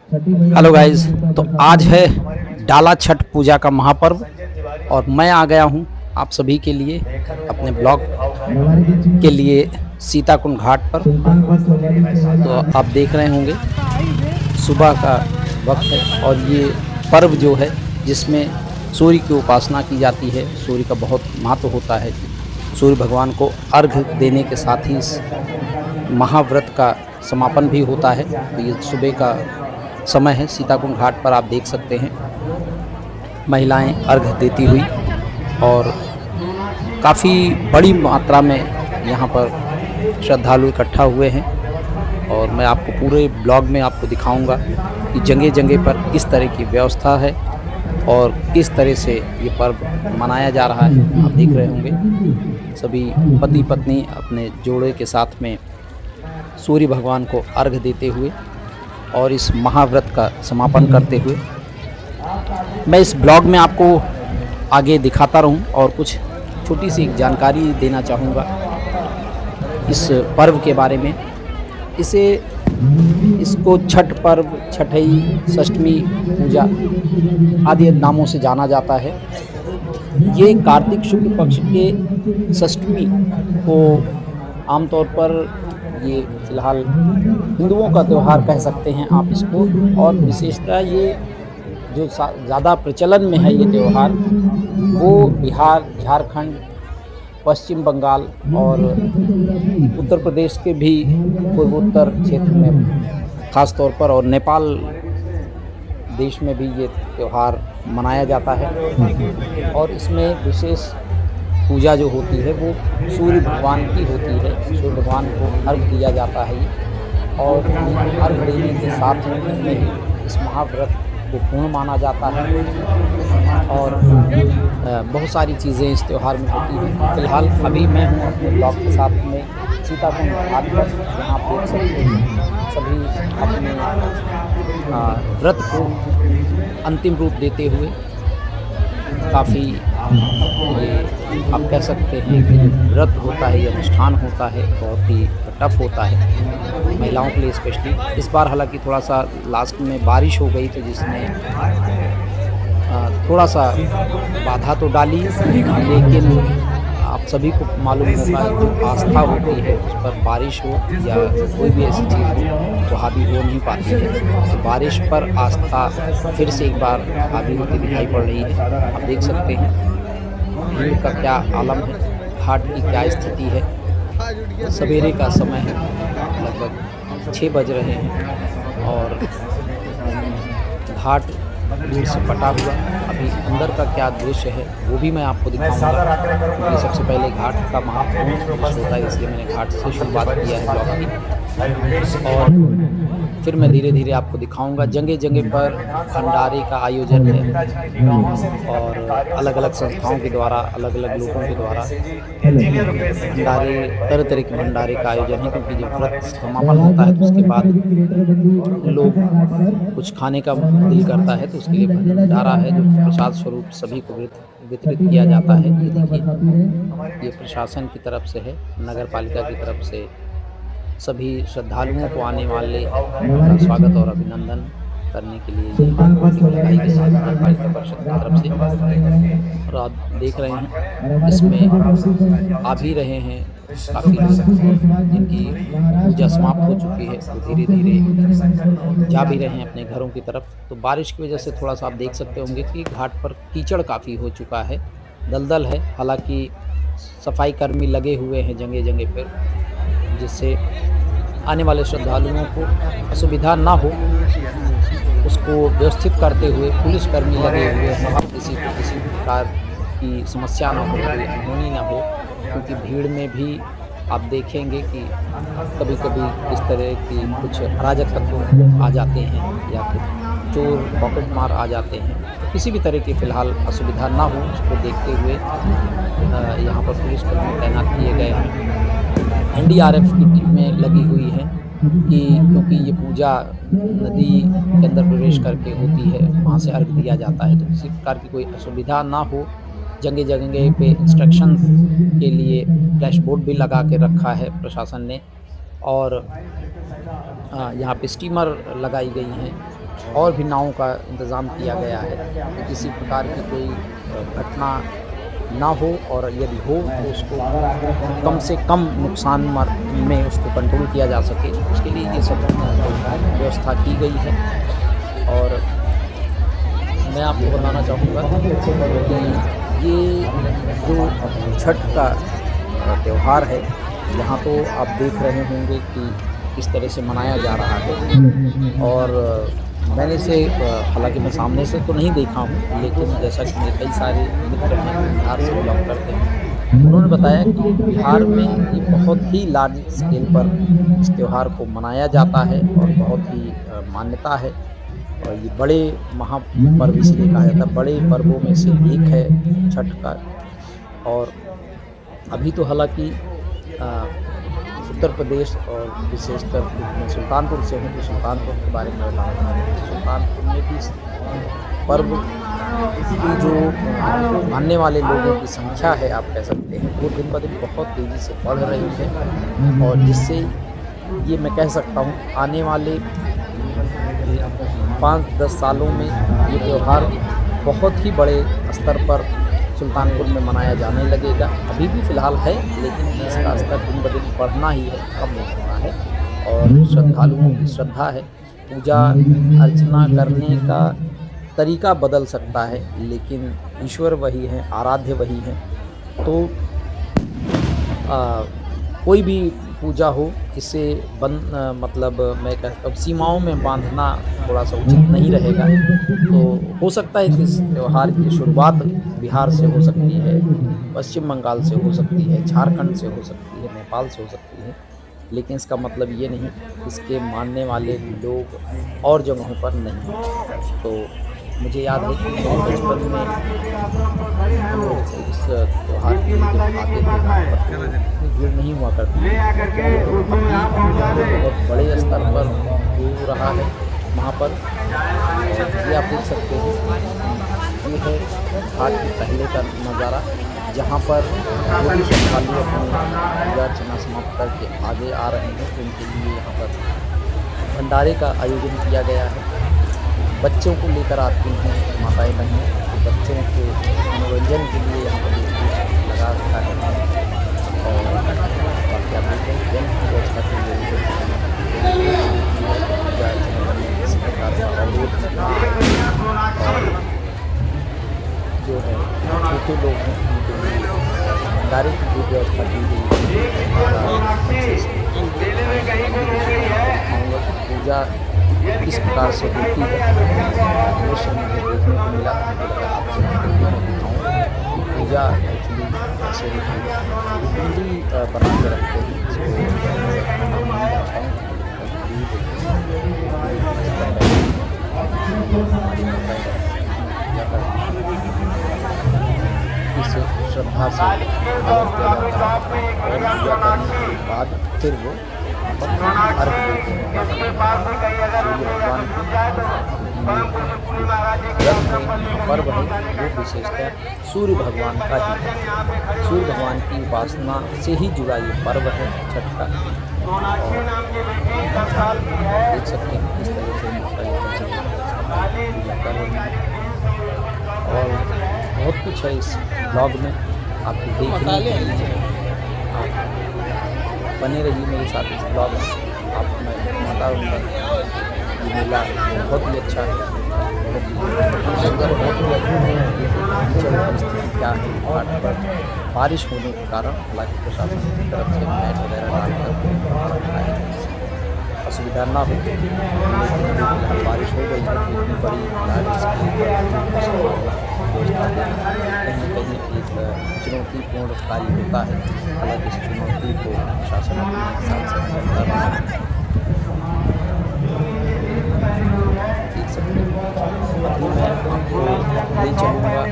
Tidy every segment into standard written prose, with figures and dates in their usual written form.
Hello guys. तो आज है डाला छठ पूजा का महापर्व और मैं आ गया हूँ आप सभी के लिए अपने ब्लॉग के लिए सीताकुंड घाट पर। तो आप देख रहे होंगे सुबह का वक्त है और ये पर्व जो है जिसमें सूर्य की उपासना की जाती है। सूर्य का बहुत महत्व होता है कि सूर्य भगवान को अर्घ देने के साथ ही इस महाव्रत का समापन भी होता है। तो ये सुबह का समय है। सीताकुंड घाट पर आप देख सकते हैं महिलाएं अर्घ देती हुई और काफ़ी बड़ी मात्रा में यहाँ पर श्रद्धालु इकट्ठा हुए हैं। और मैं आपको पूरे ब्लॉग में आपको दिखाऊंगा कि जगह जगह पर किस तरह की व्यवस्था है और किस तरह से ये पर्व मनाया जा रहा है। आप देख रहे होंगे सभी पति पत्नी अपने जोड़े के साथ में सूर्य भगवान को अर्घ देते हुए और इस महाव्रत का समापन करते हुए। मैं इस ब्लॉग में आपको आगे दिखाता रहूं और कुछ छोटी सी जानकारी देना चाहूँगा इस पर्व के बारे में। इसको छठ पर्व, छठई, षष्ठी पूजा आदि नामों से जाना जाता है। ये कार्तिक शुक्ल पक्ष के षष्ठी को आमतौर पर ये फ़िलहाल हिंदुओं का त्यौहार कह सकते हैं आप इसको। और विशेषतः ये जो ज़्यादा प्रचलन में है ये त्यौहार वो बिहार, झारखंड, पश्चिम बंगाल और उत्तर प्रदेश के भी पूर्वोत्तर क्षेत्र में ख़ास तौर पर और नेपाल देश में भी ये त्यौहार मनाया जाता है। और इसमें विशेष पूजा जो होती है वो सूर्य भगवान की होती है। सूर्य भगवान को अर्घ दिया जाता है और अर्घ देने के साथ में ही इस महाव्रत को पूर्ण माना जाता है। और बहुत सारी चीज़ें इस त्यौहार में होती हैं। फ़िलहाल अभी मैं हूँ अपने ब्लॉग के साथ में सीताकुंड घाट पर, जहाँ आप देख सकते हैं सभी अपने व्रत को अंतिम रूप देते हुए काफ़ी ये आप कह सकते हैं कि जो व्रत होता है, ये अनुष्ठान होता है, बहुत ही टफ होता है महिलाओं के लिए स्पेशली। इस बार हालांकि थोड़ा सा लास्ट में बारिश हो गई तो जिसने थोड़ा सा बाधा तो डाली, लेकिन आप सभी को मालूम होगा जो आस्था होती है उस पर बारिश हो या कोई भी ऐसी चीज़ हो तो हावी हो नहीं पाती है। तो बारिश पर आस्था फिर से एक बार हावी होती दिखाई पड़ रही है। आप देख सकते हैं भीड़ का क्या आलम है, घाट की क्या स्थिति है। सवेरे का समय है, लगभग 6 बज रहे हैं और घाट भीड़ से पटा हुआ। अभी अंदर का क्या दृश्य है वो भी मैं आपको दिखाऊंगा, क्योंकि सबसे पहले घाट का महत्वपूर्ण दृश्य होता है, इसलिए मैंने घाट से शुरुआत किया है ब्लॉग की। और फिर मैं धीरे धीरे आपको दिखाऊंगा। जगह जगह पर भंडारे का आयोजन है और अलग अलग संस्थाओं के द्वारा, अलग अलग लोगों के द्वारा भंडारे, तरह तरह के भंडारे का आयोजन है। क्योंकि जब व्रत समापन होता है तो उसके बाद लोग कुछ खाने का दिल करता है तो उसके लिए भंडारा है जो प्रसाद स्वरूप सभी को वितरित किया जाता है। ये देखिए, ये प्रशासन की तरफ से है, नगर पालिका की तरफ से सभी श्रद्धालुओं को आने वाले का स्वागत और अभिनंदन करने के लिए ये लगाई गई है नगर पालिका परिषद की तरफ से। और आप देख रहे हैं इसमें आ भी रहे हैं काफ़ी लोग जिनकी पूजा समाप्त हो चुकी है, वो धीरे धीरे जा भी रहे हैं अपने घरों की तरफ। तो बारिश की वजह से थोड़ा सा आप देख सकते होंगे कि घाट पर कीचड़ काफ़ी हो चुका है, दलदल है। हालांकि सफाई कर्मी लगे हुए हैं जगह जगह पर, जिससे आने वाले श्रद्धालुओं को असुविधा ना हो उसको व्यवस्थित करते हुए पुलिसकर्मी लगे हुए हैं, किसी को किसी प्रकार की समस्या ना हो, कोई अनहोनी ना हो। क्योंकि भीड़ में भी आप देखेंगे कि कभी कभी इस तरह की कुछ अराजक तत्व आ जाते हैं या कुछ चोर पॉकेट मार आ जाते हैं। तो किसी भी तरह की फ़िलहाल असुविधा ना हो उसको देखते हुए यहाँ पर पुलिसकर्मी तैनात किए गए हैं। एनडीआरएफ की टीमें लगी हुई हैं कि क्योंकि ये पूजा नदी के अंदर प्रवेश करके होती है, वहाँ से अर्घ दिया जाता है, तो किसी प्रकार की कोई असुविधा ना हो। जगह जगह पे इंस्ट्रक्शंस के लिए फ्लैश बोर्ड भी लगा के रखा है प्रशासन ने। और यहाँ पे स्टीमर लगाई गई हैं और भी नावों का इंतज़ाम किया गया है कि किसी प्रकार की कोई घटना ना हो, और यदि हो तो उसको कम से कम नुकसान में उसको कंट्रोल किया जा सके, उसके लिए ये सब व्यवस्था की गई है। और मैं आपको बताना चाहूँगा कि ये जो छठ का त्योहार है, यहाँ तो आप देख रहे होंगे कि किस तरह से मनाया जा रहा है। और मैंने इसे हालाँकि मैं सामने से तो नहीं देखा हूँ, लेकिन जैसा कि मेरे कई सारे मित्र हैं जो बिहार से बिलॉन्ग करते हैं, उन्होंने बताया कि बिहार में ये बहुत ही लार्ज स्केल पर इस त्योहार को मनाया जाता है और बहुत ही मान्यता है। और ये बड़े महापर्व इसीलिए कहा जाता है, बड़े पर्वों में से एक है छठ का। और अभी तो हालाँकि अ, उत्तर प्रदेश और विशेषकर मैं सुल्तानपुर से हूँ, तो सुल्तानपुर के बारे में बताना चाहूँगा। सुल्तानपुर में भी इस पर्व की जो मानने वाले लोगों की संख्या है, आप कह सकते हैं, वो दिन-ब-दिन बहुत तेज़ी से बढ़ रही है। और जिससे ये मैं कह सकता हूँ आने वाले 5-10 सालों में ये त्योहार बहुत ही बड़े स्तर पर सुल्तानपुर में मनाया जाने लगेगा। अभी भी फ़िलहाल है, लेकिन इसका स्तर दिन-ब-दिन बढ़ना ही है, कम नहीं होना है। और श्रद्धालुओं की श्रद्धा है, पूजा अर्चना करने का तरीका बदल सकता है, लेकिन ईश्वर वही हैं, आराध्य वही हैं। तो कोई भी पूजा हो, इसे मतलब मैं कहता हूँ सीमाओं में बाँधना थोड़ा-सा उचित नहीं रहेगा। तो हो सकता है कि इस त्योहार की शुरुआत बिहार से हो सकती है, पश्चिम बंगाल से हो सकती है, झारखंड से हो सकती है, नेपाल से हो सकती है, लेकिन इसका मतलब ये नहीं इसके मानने वाले लोग और जगहों पर नहीं हैं। तो मुझे याद है कि मैं बचपन में हम लोग इस त्योहार के लिए जब आते थे वहाँ पर, तो इतनी भीड़ नहीं हुआ करती थी। लेकिन अभी ये बहुत बड़े स्तर पर हो रहा है वहाँ पर। और ये आप देख सकते हो कि ये है घाट के पहले का नज़ारा, जहाँ पर जो भी श्रद्धालु अपनी पूजा अर्चना समाप्त करके आगे आ रहे हैं, तो उनके लिए यहाँ पर भंडारे का आयोजन किया गया है। बच्चों को लेकर आती हैं माताएँ बहनें, तो बच्चों के मनोरंजन के लिए यहाँ पर देखिए लगा रखा है। और बाकी आप देख रहे हैं टेंट की व्यवस्था की गई है। पूजा अर्चना करने में किसी प्रकार का अवरोध ना आए। और जो है भूखे लोग हैं उनके लिए भंडारे की भी व्यवस्था की गई है। दिखाऊँगा कि पूजा किस प्रकार से होती है, दृश्य मुझे देखने को मिला, तो मुझे लगा आपसे भी मैं दिखाऊँ कि पूजा एक्चुअली कैसे होती है। ये पिंडी बना के रखते हैं, इसको नाम नहीं जानता हूँ, पिंडी बोलते हैं। ये देखिए इस पर बैठे हैं, हमारी माताएँ पूजा करती हैं। इस श्रद्धा से आदर किया जाता है, और पूजा करने के बाद फिर वो अर्घ देते हैं सूर्य भगवान को। क्योंकि ये व्रत है, पर्व है, वो विशेषतः सूर्य भगवान का ही है। सूर्य भगवान की उपासना से ही जुड़ा ये पर्व है छठ का। और देख सकते हैं किस तरह से पूजा कर रही हैं। और बहुत कुछ है इस ब्लॉग में आपको देखने के लिए। आप बने रहिए मेरे साथ इस ब्लॉग में, आपको मैं बताता रहूँगा। ये मेला बहुत ही अच्छा है, बहुत ही सुंदर है। कीचड़ की स्थिति क्या है घाट पर, बारिश होने के कारण हालांकि प्रशासन की तरफ से मैट वगैरह डालकर रखा है जिससे असुविधा ना हो, लेकिन अभी फिलहाल बारिश हो गई है तो इतनी बड़ी लार्ज स्केल पर व्यवस्था देना कहीं न कहीं एक चुनौतीपूर्ण कार्य होता है। हालाँकि इस चुनौती को प्रशासन अपने हिसाब से हल कर रहा है। देख सकते हैं अभी मैं आपको ले चलूँगा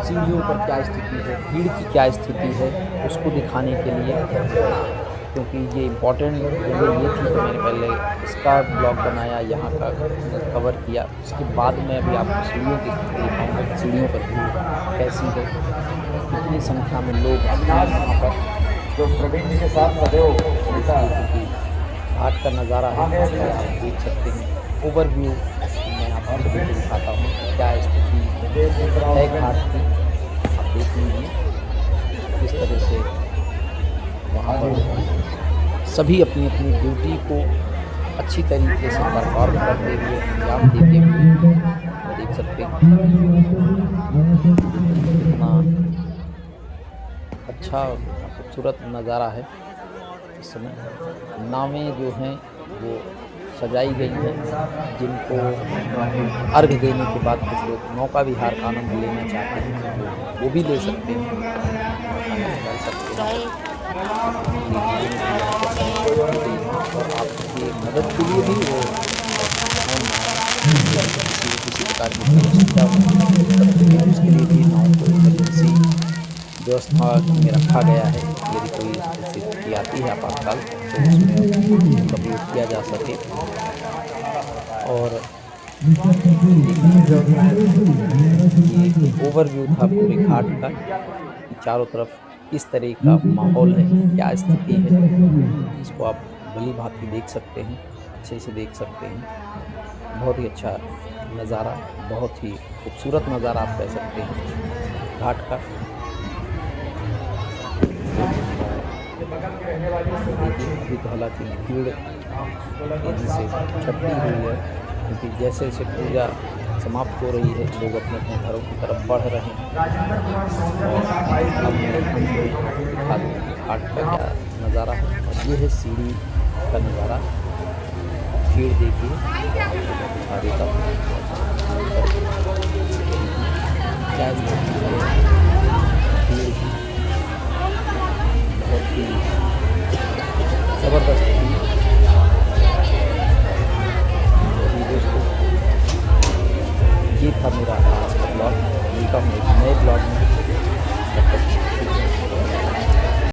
सीढ़ियों पर क्या स्थिति है, भीड़ की क्या स्थिति है, उसको दिखाने के लिए। क्योंकि ये इम्पोर्टेंट जगह ये थी तो मैंने पहले इसका ब्लॉग बनाया, यहाँ का कवर किया। उसके बाद मैं अभी आपको सीढ़ियों की स्थिति दिखाऊँगा कि सीढ़ियों पर भीड़ कैसी है, कितनी संख्या में लोग आते हैं वहाँ पर। जो प्रवीण जी के साथ सदैव देखिए क्योंकि घाट का नज़ारा है वो आप देख सकते हैं। ओवरव्यू मैं आपको सभी को दिखाता हूँ कि क्या स्थिति है घाट की। आप देख लीजिए किस तरह से वहाँ पर सभी अपनी अपनी ड्यूटी को अच्छी तरीके से परफॉर्म करते हुए, अंजाम देते हुए देख सकते हैं। देखिए कितना अच्छा और कितना खूबसूरत नज़ारा है। इस समय नावें जो हैं वो सजाई गई हैं, जिनको अर्घ देने के बाद कुछ लोग नौका विहार का आनंद लेना चाहते हैं वो भी ले सकते हैं, नौका में चल सकते हैं। और आपकी मदद के लिए भी वो किसी प्रकार की कोई असुविधा होती है उसके लिए भी नाव को इमरजेंसी व्यवस्था में रखा गया है। यदि कोई स्थिति आती है आपातकाल तो उसमें उसका प्रयोग किया जा सके। और ये ओवरव्यू था पूरे घाट का कि चारों तरफ किस तरह का माहौल है, क्या स्थिति है, इसको आप भली भांति देख सकते हैं, अच्छे से देख सकते हैं। बहुत ही अच्छा नज़ारा, बहुत ही खूबसूरत नज़ारा आप कह सकते हैं घाट का। देखिए अभी तो हालांकि भीड़ तेज़ी से छटती हुई है, क्योंकि जैसे जैसे पूजा समाप्त हो रही है लोग अपने अपने घरों की तरफ बढ़ रहे हैं। और अब मैं आपको दिखा दूँ कि घाट का क्या नज़ारा है। और ये है सीढ़ी का नज़ारा, भीड़ देखिए आपको मैं दिखा देता हूँ। क्या स्थिति है भीड़ की, बहुत ही ज़बरदस्त थी। तो दोस्तों ये था मेरा आज का ब्लॉग। मिलता हूँ एक नए ब्लॉग में।